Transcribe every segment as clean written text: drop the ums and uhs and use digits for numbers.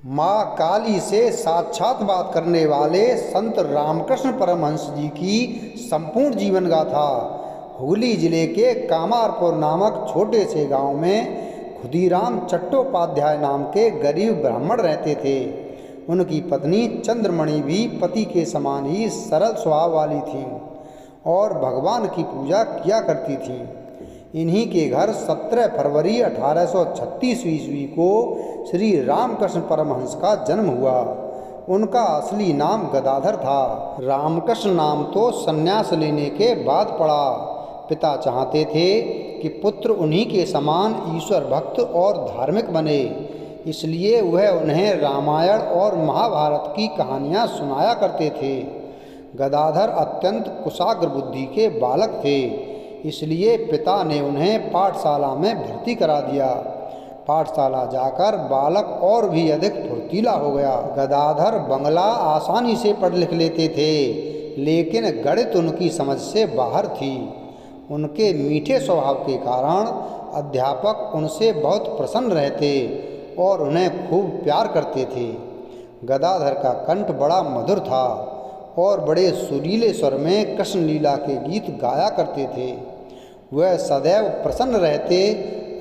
माँ काली से साक्षात बात करने वाले संत रामकृष्ण परमहंस जी की संपूर्ण जीवन गाथा। हुगली जिले के कामारपुर नामक छोटे से गांव में खुदीराम चट्टोपाध्याय नाम के गरीब ब्राह्मण रहते थे। उनकी पत्नी चंद्रमणि भी पति के समान ही सरल स्वभाव वाली थीं और भगवान की पूजा किया करती थीं। इन्हीं के घर 17 फरवरी 1836 ईस्वी को श्री रामकृष्ण परमहंस का जन्म हुआ। उनका असली नाम गदाधर था। रामकृष्ण नाम तो संन्यास लेने के बाद पड़ा। पिता चाहते थे कि पुत्र उन्हीं के समान ईश्वर भक्त और धार्मिक बने, इसलिए वह उन्हें रामायण और महाभारत की कहानियाँ सुनाया करते थे। गदाधर अत्यंत कुशाग्र बुद्धि के बालक थे, इसलिए पिता ने उन्हें पाठशाला में भर्ती करा दिया। पाठशाला जाकर बालक और भी अधिक फुर्तीला हो गया। गदाधर बंगला आसानी से पढ़ लिख लेते थे, लेकिन गणित उनकी समझ से बाहर थी। उनके मीठे स्वभाव के कारण अध्यापक उनसे बहुत प्रसन्न रहते और उन्हें खूब प्यार करते थे। गदाधर का कंठ बड़ा मधुर था और बड़े सुरीले स्वर में कृष्ण लीला के गीत गाया करते थे। वह सदैव प्रसन्न रहते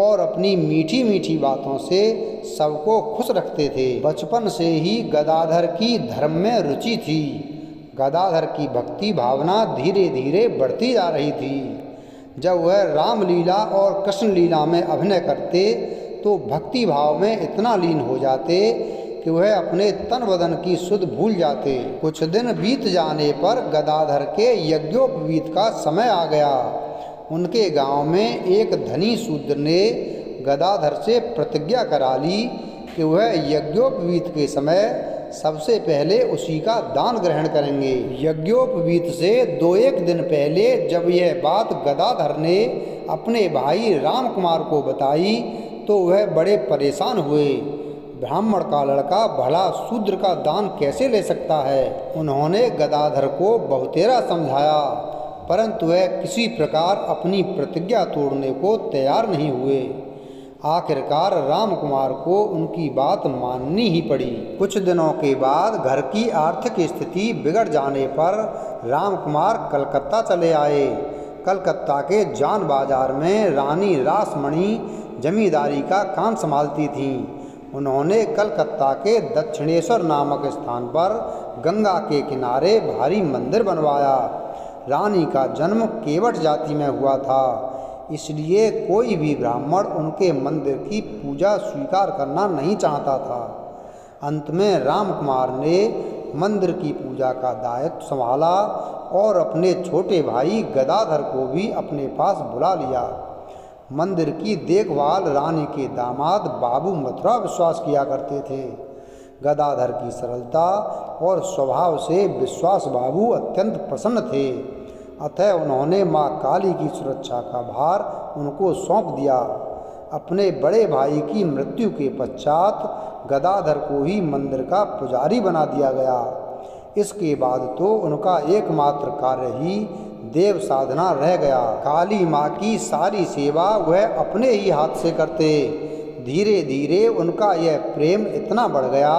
और अपनी मीठी मीठी बातों से सबको खुश रखते थे। बचपन से ही गदाधर की धर्म में रुचि थी। गदाधर की भक्ति भावना धीरे धीरे बढ़ती जा रही थी। जब वह रामलीला और कृष्ण लीला में अभिनय करते तो भक्ति भाव में इतना लीन हो जाते कि वह अपने तन बदन की सुध भूल जाते। कुछ दिन बीत जाने पर गदाधर के यज्ञोपवीत का समय आ गया। उनके गांव में एक धनी शूद्र ने गदाधर से प्रतिज्ञा करा ली कि वह यज्ञोपवीत के समय सबसे पहले उसी का दान ग्रहण करेंगे। यज्ञोपवीत से 2-1 दिन पहले जब यह बात गदाधर ने अपने भाई रामकुमार को बताई तो वह बड़े परेशान हुए। ब्राह्मण का लड़का भला शूद्र का दान कैसे ले सकता है। उन्होंने गदाधर को बहुतेरा समझाया, परंतु वह किसी प्रकार अपनी प्रतिज्ञा तोड़ने को तैयार नहीं हुए। आखिरकार रामकुमार को उनकी बात माननी ही पड़ी। कुछ दिनों के बाद घर की आर्थिक स्थिति बिगड़ जाने पर रामकुमार कलकत्ता चले आए। कलकत्ता के जान बाजार में रानी रासमणि जमींदारी का काम संभालती थीं। उन्होंने कलकत्ता के दक्षिणेश्वर नामक स्थान पर गंगा के किनारे भारी मंदिर बनवाया। रानी का जन्म केवट जाति में हुआ था, इसलिए कोई भी ब्राह्मण उनके मंदिर की पूजा स्वीकार करना नहीं चाहता था। अंत में रामकुमार ने मंदिर की पूजा का दायित्व संभाला और अपने छोटे भाई गदाधर को भी अपने पास बुला लिया। मंदिर की देखभाल रानी के दामाद बाबू मथुरा विश्वास किया करते थे। गदाधर की सरलता और स्वभाव से विश्वास बाबू अत्यंत प्रसन्न थे। अतः उन्होंने माँ काली की सुरक्षा का भार उनको सौंप दिया। अपने बड़े भाई की मृत्यु के पश्चात गदाधर को ही मंदिर का पुजारी बना दिया गया। इसके बाद तो उनका एकमात्र कार्य ही देव साधना रह गया। काली माँ की सारी सेवा वह अपने ही हाथ से करते। धीरे धीरे उनका यह प्रेम इतना बढ़ गया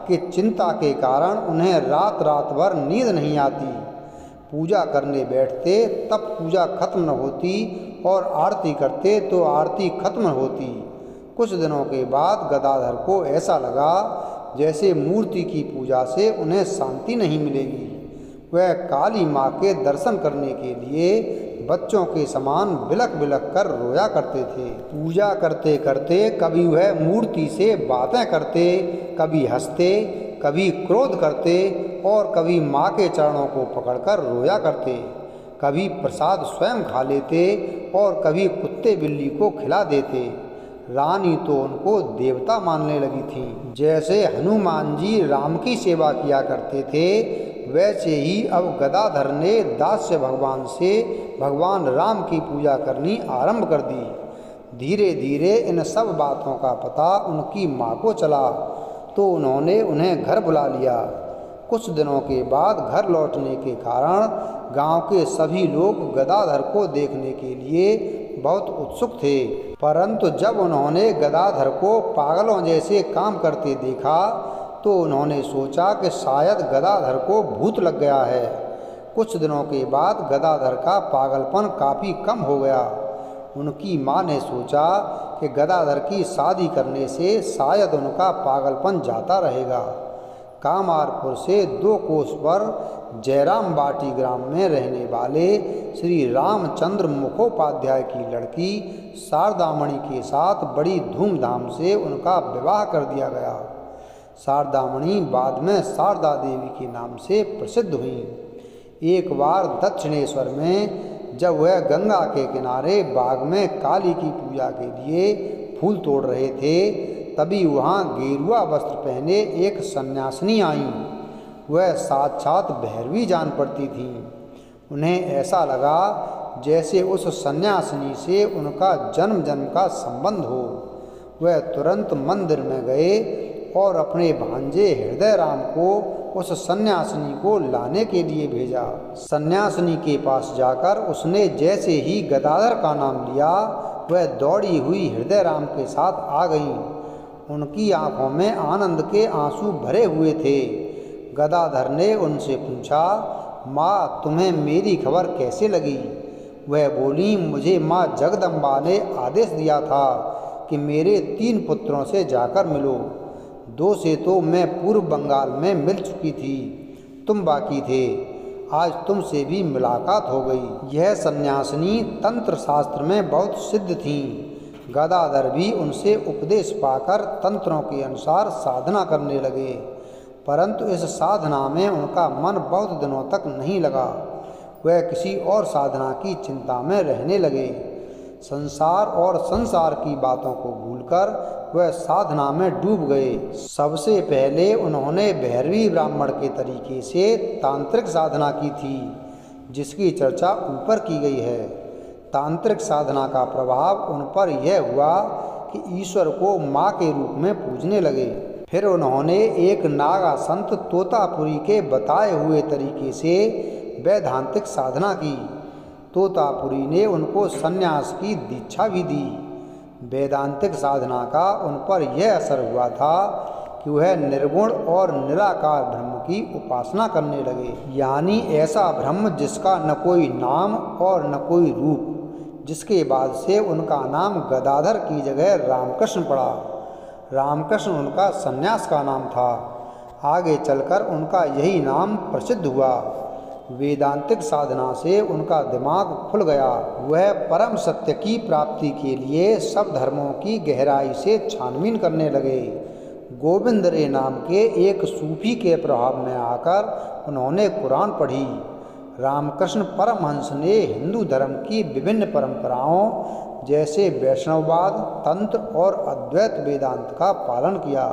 कि चिंता के कारण उन्हें रात रात भर नींद नहीं आती। पूजा करने बैठते तब पूजा खत्म न होती और आरती करते तो आरती खत्म न होती। कुछ दिनों के बाद गदाधर को ऐसा लगा जैसे मूर्ति की पूजा से उन्हें शांति नहीं मिलेगी। वह काली माँ के दर्शन करने के लिए बच्चों के समान बिलख बिलख कर रोया करते थे। पूजा करते करते कभी वह मूर्ति से बातें करते, कभी हंसते, कभी क्रोध करते और कभी माँ के चरणों को पकड़कर रोया करते। कभी प्रसाद स्वयं खा लेते और कभी कुत्ते बिल्ली को खिला देते। रानी तो उनको देवता मानने लगी थी। जैसे हनुमान जी राम की सेवा किया करते थे, वैसे ही अब गदाधर ने दास्य भगवान से भगवान राम की पूजा करनी आरंभ कर दी। धीरे धीरे इन सब बातों का पता उनकी माँ को चला तो उन्होंने उन्हें घर बुला लिया। कुछ दिनों के बाद घर लौटने के कारण गांव के सभी लोग गदाधर को देखने के लिए बहुत उत्सुक थे, परंतु जब उन्होंने गदाधर को पागलों जैसे काम करते देखा तो उन्होंने सोचा कि शायद गदाधर को भूत लग गया है। कुछ दिनों के बाद गदाधर का पागलपन काफ़ी कम हो गया। उनकी माँ ने सोचा कि गदाधर की शादी करने से शायद उनका पागलपन जाता रहेगा। कामारपुर से 2 कोस पर जयराम बाटी ग्राम में रहने वाले श्री रामचंद्र मुखोपाध्याय की लड़की शारदामणि के साथ बड़ी धूमधाम से उनका विवाह कर दिया गया। शारदामणि बाद में शारदा देवी के नाम से प्रसिद्ध हुई। एक बार दक्षिणेश्वर में जब वह गंगा के किनारे बाग में काली की पूजा के लिए फूल तोड़ रहे थे, तभी वहाँ गेरुआ वस्त्र पहने एक सन्यासिनी आई। वह साक्षात भैरवी जान पड़ती थी। उन्हें ऐसा लगा जैसे उस सन्यासिनी से उनका जन्म जन्म का संबंध हो। वह तुरंत मंदिर में गए और अपने भांजे हृदय राम को उस सन्यासिनी को लाने के लिए भेजा। सन्यासिनी के पास जाकर उसने जैसे ही गदाधर का नाम लिया, वह दौड़ी हुई हृदय राम के साथ आ गई। उनकी आंखों में आनंद के आंसू भरे हुए थे। गदाधर ने उनसे पूछा, माँ तुम्हें मेरी खबर कैसे लगी? वह बोली, मुझे माँ जगदम्बा ने आदेश दिया था कि मेरे 3 पुत्रों से जाकर मिलो। 2 से तो मैं पूर्व बंगाल में मिल चुकी थी, तुम बाकी थे। आज तुमसे भी मुलाकात हो गई। यह सन्यासिनी तंत्र शास्त्र में बहुत सिद्ध थीं। गदाधर भी उनसे उपदेश पाकर तंत्रों के अनुसार साधना करने लगे, परंतु इस साधना में उनका मन बहुत दिनों तक नहीं लगा। वह किसी और साधना की चिंता में रहने लगे। संसार और संसार की बातों को भूलकर वह साधना में डूब गए। सबसे पहले उन्होंने भैरवी ब्राह्मण के तरीके से तांत्रिक साधना की थी, जिसकी चर्चा ऊपर की गई है। तांत्रिक साधना का प्रभाव उन पर यह हुआ कि ईश्वर को माँ के रूप में पूजने लगे। फिर उन्होंने एक नागा संत तोतापुरी के बताए हुए तरीके से वैदांतिक साधना की। तोतापुरी ने उनको सन्यास की दीक्षा भी दी। वेदांतिक साधना का उन पर यह असर हुआ था कि वह निर्गुण और निराकार ब्रह्म की उपासना करने लगे, यानी ऐसा ब्रह्म जिसका न कोई नाम और न कोई रूप, जिसके बाद से उनका नाम गदाधर की जगह रामकृष्ण पड़ा। रामकृष्ण उनका सन्यास का नाम था। आगे चलकर उनका यही नाम प्रसिद्ध हुआ। वेदांतिक साधना से उनका दिमाग खुल गया। वह परम सत्य की प्राप्ति के लिए सब धर्मों की गहराई से छानबीन करने लगे। गोविंद रे नाम के एक सूफी के प्रभाव में आकर उन्होंने कुरान पढ़ी। रामकृष्ण परमहंस ने हिंदू धर्म की विभिन्न परंपराओं जैसे वैष्णववाद, तंत्र और अद्वैत वेदांत का पालन किया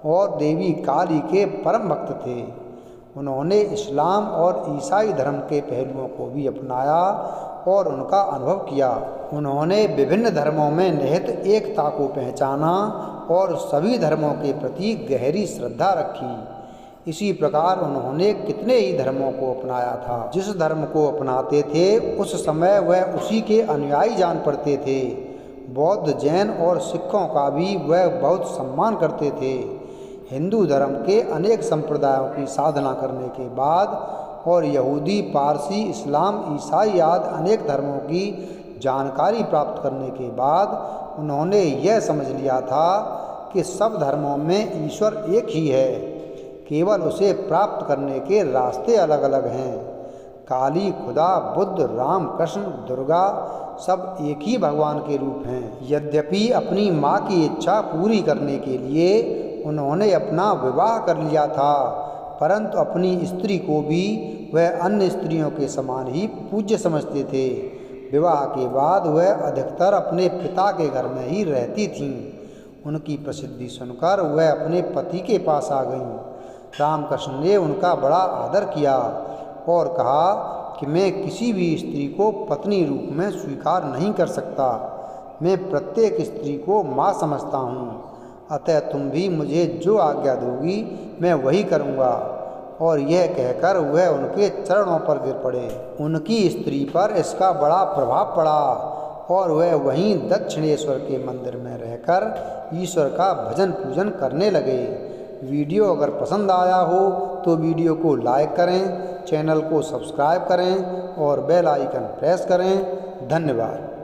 और देवी काली के परम भक्त थे। उन्होंने इस्लाम और ईसाई धर्म के पहलुओं को भी अपनाया और उनका अनुभव किया। उन्होंने विभिन्न धर्मों में निहित एकता को पहचाना और सभी धर्मों के प्रति गहरी श्रद्धा रखी। इसी प्रकार उन्होंने कितने ही धर्मों को अपनाया था। जिस धर्म को अपनाते थे उस समय वह उसी के अनुयायी जान पड़ते थे। बौद्ध, जैन और सिखों का भी वह बहुत सम्मान करते थे। हिंदू धर्म के अनेक संप्रदायों की साधना करने के बाद और यहूदी, पारसी, इस्लाम, ईसाई आदि अनेक धर्मों की जानकारी प्राप्त करने के बाद उन्होंने यह समझ लिया था कि सब धर्मों में ईश्वर एक ही है, केवल उसे प्राप्त करने के रास्ते अलग अलग हैं। काली, खुदा, बुद्ध, राम, कृष्ण, दुर्गा सब एक ही भगवान के रूप हैं। यद्यपि अपनी माँ की इच्छा पूरी करने के लिए उन्होंने अपना विवाह कर लिया था, परंतु अपनी स्त्री को भी वह अन्य स्त्रियों के समान ही पूज्य समझते थे। विवाह के बाद वह अधिकतर अपने पिता के घर में ही रहती थीं। उनकी प्रसिद्धि सुनकर वह अपने पति के पास आ गईं। रामकृष्ण ने उनका बड़ा आदर किया और कहा कि मैं किसी भी स्त्री को पत्नी रूप में स्वीकार नहीं कर सकता। मैं प्रत्येक स्त्री को माँ समझता हूँ, अतः तुम भी मुझे जो आज्ञा दोगी मैं वही करूँगा। और यह कहकर वह उनके चरणों पर गिर पड़े। उनकी स्त्री पर इसका बड़ा प्रभाव पड़ा और वह वहीं दक्षिणेश्वर के मंदिर में रहकर ईश्वर का भजन पूजन करने लगे। वीडियो अगर पसंद आया हो तो वीडियो को लाइक करें, चैनल को सब्सक्राइब करें और बेल आइकन प्रेस करें। धन्यवाद।